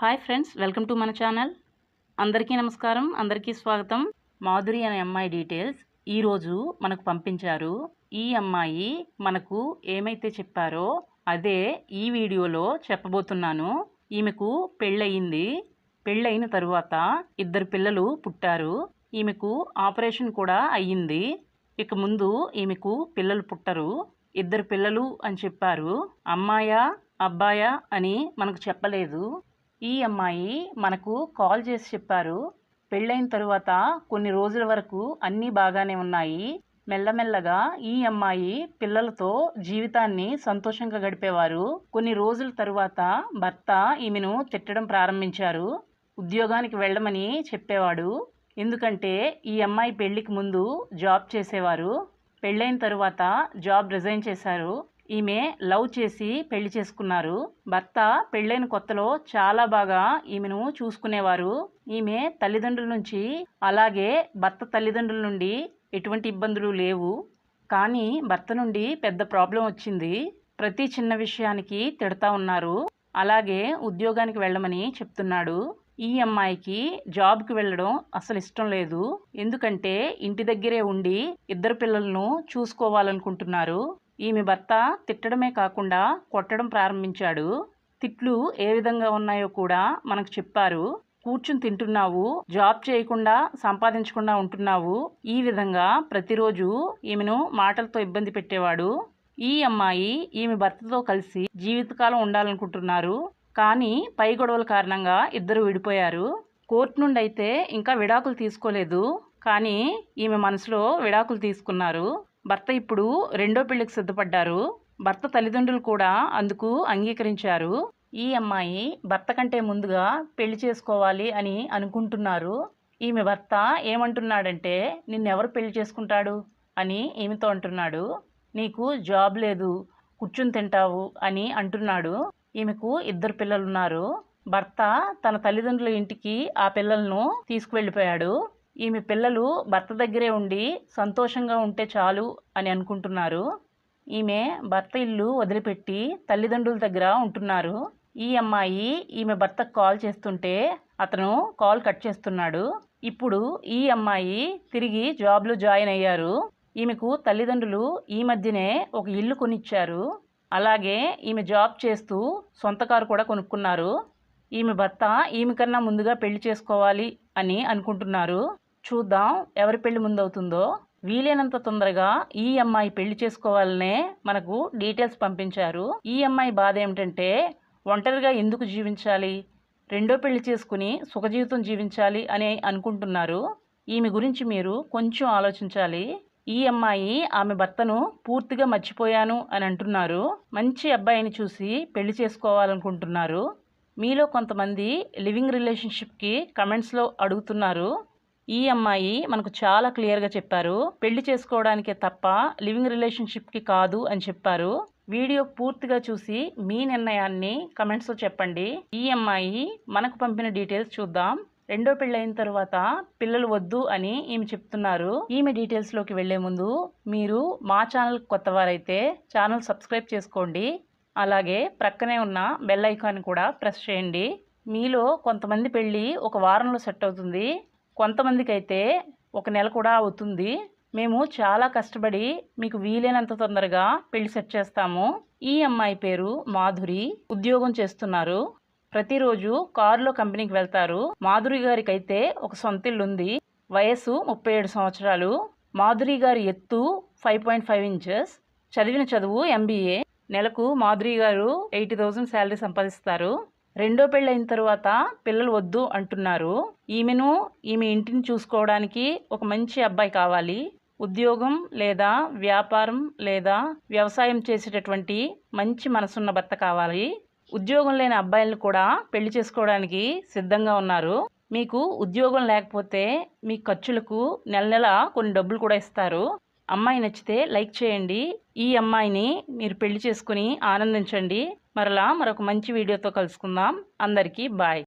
Hi friends, welcome to మన channel. అందరికీ నమస్కారం, అందరికీ స్వాగతం. మాధురి అనే అమ్మాయి డీటెయిల్స్ ఈరోజు మనకు పంపించారు. ఈ అమ్మాయి మనకు ఏమైతే చెప్పారో అదే ఈ వీడియోలో చెప్పబోతున్నాను. ఈమెకు పెళ్ళయింది. పెళ్ళయిన తరువాత 2 పిల్లలు పుట్టారు. ఈమెకు ఆపరేషన్ కూడా అయ్యింది. ఇక ముందు ఈమెకు పిల్లలు పుట్టరు. 2 పిల్లలు అని చెప్పారు. అమ్మాయా అబ్బాయా అని మనకు చెప్పలేదు. ఈ అమ్మాయి మనకు కాల్ చేసి చెప్పారు. పెళ్ళైన తరువాత కొన్ని రోజుల వరకు అన్నీ బాగానే ఉన్నాయి. మెల్లమెల్లగా ఈ అమ్మాయి పిల్లలతో జీవితాన్ని సంతోషంగా గడిపేవారు. కొన్ని రోజుల తరువాత భర్త ఈమెను తిట్టడం ప్రారంభించారు. ఉద్యోగానికి వెళ్ళమని చెప్పేవాడు. ఎందుకంటే ఈ అమ్మాయి పెళ్లికి ముందు జాబ్ చేసేవారు. పెళ్ళైన తరువాత జాబ్ రిజైన్ చేశారు. ఈమె లవ్ చేసి పెళ్లి చేసుకున్నారు. భర్త పెళ్ళైన కొత్తలో చాలా బాగా ఈమెను చూసుకునేవారు. ఈమె తల్లిదండ్రుల నుంచి అలాగే భర్త తల్లిదండ్రుల నుండి ఎటువంటి ఇబ్బందులు లేవు. కానీ భర్త నుండి పెద్ద ప్రాబ్లం వచ్చింది. ప్రతి చిన్న విషయానికి తిడతా ఉన్నారు. అలాగే ఉద్యోగానికి వెళ్ళమని చెప్తున్నాడు. ఈ అమ్మాయికి జాబ్కి వెళ్ళడం అసలు ఇష్టం లేదు. ఎందుకంటే ఇంటి దగ్గరే ఉండి 2 పిల్లలను చూసుకోవాలనుకుంటున్నారు. ఈమె భర్త తిట్టడమే కాకుండా కొట్టడం ప్రారంభించాడు. తిట్లు ఏ విధంగా ఉన్నాయో కూడా మనకు చెప్పారు. కూర్చుని తింటున్నావు, జాబ్ చేయకుండా సంపాదించకుండా ఉంటున్నావు, ఈ విధంగా ప్రతిరోజు ఈమెను మాటలతో ఇబ్బంది పెట్టేవాడు. ఈ అమ్మాయి ఈమె భర్తతో కలిసి జీవితకాలం ఉండాలనుకుంటున్నారు. కానీ పై గొడవల కారణంగా 2 విడిపోయారు. కోర్టు నుండి అయితే ఇంకా విడాకులు తీసుకోలేదు. కానీ ఈమె మనసులో విడాకులు తీసుకున్నారు. భర్త ఇప్పుడు 2వ పెళ్లికి సిద్ధపడ్డారు. భర్త తల్లిదండ్రులు కూడా అందుకు అంగీకరించారు. ఈ అమ్మాయి భర్త కంటే ముందుగా పెళ్లి చేసుకోవాలి అని అనుకుంటున్నారు. ఈమె భర్త ఏమంటున్నాడంటే, నిన్నెవరు పెళ్లి చేసుకుంటాడు అని ఈమెతో అంటున్నాడు. నీకు జాబ్ లేదు, కూర్చుని తింటావు అని అంటున్నాడు. ఈమెకు 2 పిల్లలున్నారు. భర్త తన తల్లిదండ్రుల ఇంటికి ఆ పిల్లలను తీసుకువెళ్ళిపోయాడు. ఈమె పిల్లలు భర్త దగ్గరే ఉండి సంతోషంగా ఉంటే చాలు అని అనుకుంటున్నారు. ఈమె భర్త ఇల్లు వదిలిపెట్టి తల్లిదండ్రుల దగ్గర ఉంటున్నారు. ఈ అమ్మాయి ఈమె భర్తకు కాల్ చేస్తుంటే అతను కాల్ కట్ చేస్తున్నాడు. ఇప్పుడు ఈ అమ్మాయి తిరిగి జాబ్లో జాయిన్ అయ్యారు. ఈమెకు తల్లిదండ్రులు ఈ మధ్యనే ఒక ఇల్లు కొనిచ్చారు. అలాగే ఈమె జాబ్ చేస్తూ సొంత కారు కూడా కొనుక్కున్నారు. ఈమె భర్త ఈమె కన్నా ముందుగా పెళ్లి చేసుకోవాలి అని అనుకుంటున్నారు. చూద్దాం ఎవరి పెళ్లి ముందవుతుందో. వీలైనంత తొందరగా ఈ అమ్మాయి పెళ్లి చేసుకోవాలనే మనకు డీటెయిల్స్ పంపించారు. ఈ అమ్మాయి బాధ ఏమిటంటే, ఒంటరిగా ఎందుకు జీవించాలి, 2వ పెళ్లి చేసుకుని సుఖజీవితం జీవించాలి అని అనుకుంటున్నారు. ఈమె గురించి మీరు కొంచెం ఆలోచించాలి. ఈ అమ్మాయి ఆమె భర్తను పూర్తిగా మర్చిపోయాను అని అంటున్నారు. మంచి అబ్బాయిని చూసి పెళ్లి చేసుకోవాలనుకుంటున్నారు. మీలో కొంతమంది లివింగ్ రిలేషన్షిప్కి కమెంట్స్లో అడుగుతున్నారు. ఈ అమ్మాయి మనకు చాలా క్లియర్గా చెప్పారు. పెళ్లి చేసుకోవడానికే తప్ప లివింగ్ రిలేషన్షిప్కి కాదు అని చెప్పారు. వీడియో పూర్తిగా చూసి మీ నిర్ణయాన్ని కమెంట్స్లో చెప్పండి. ఈ అమ్మాయి మనకు పంపిన డీటెయిల్స్ చూద్దాం. 2వ పెళ్ళి అయిన తర్వాత పిల్లలు వద్దు అని ఈమె చెప్తున్నారు. ఈమె డీటెయిల్స్లోకి వెళ్లే ముందు మీరు మా ఛానల్కి కొత్తవారైతే ఛానల్ సబ్స్క్రైబ్ చేసుకోండి. అలాగే ప్రక్కనే ఉన్న బెల్ ఐకాన్ కూడా ప్రెస్ చేయండి. మీలో కొంతమంది పెళ్ళి ఒక వారంలో సెట్ అవుతుంది. కొంతమందికి అయితే 1 నెల కూడా అవుతుంది. మేము చాలా కష్టపడి మీకు వీలైనంత తొందరగా పెళ్లి సెట్ చేస్తాము. ఈ అమ్మాయి పేరు మాధురి. ఉద్యోగం చేస్తున్నారు. ప్రతిరోజు కారులో కంపెనీకి వెళ్తారు. మాధురి గారికి అయితే ఒక సొంత ఇల్లు ఉంది. వయసు 37 సంవత్సరాలు. మాధురి గారి ఎత్తు 5.5 ఇంచెస్. చదివిన చదువు MBA. నెలకు మాధురి గారు 80,000 శాలరీ సంపాదిస్తారు. 2వ పెళ్ళి అయిన తర్వాత పిల్లలు వద్దు అంటున్నారు. ఈమె ఇంటిని చూసుకోవడానికి ఒక మంచి అబ్బాయి కావాలి. ఉద్యోగం లేదా వ్యాపారం లేదా వ్యవసాయం చేసేటటువంటి మంచి మనసున్న భర్త కావాలి. ఉద్యోగం లేని అబ్బాయిలను కూడా పెళ్లి చేసుకోవడానికి సిద్ధంగా ఉన్నారు. మీకు ఉద్యోగం లేకపోతే మీ ఖర్చులకు నెల కొన్ని డబ్బులు కూడా ఇస్తారు. అమ్మాయి నచ్చితే లైక్ చేయండి. ఈ అమ్మాయిని మీరు పెళ్లి చేసుకుని ఆనందించండి. మరలా మరొక మంచి వీడియోతో కలుసుకుందాం. అందరికీ బాయ్.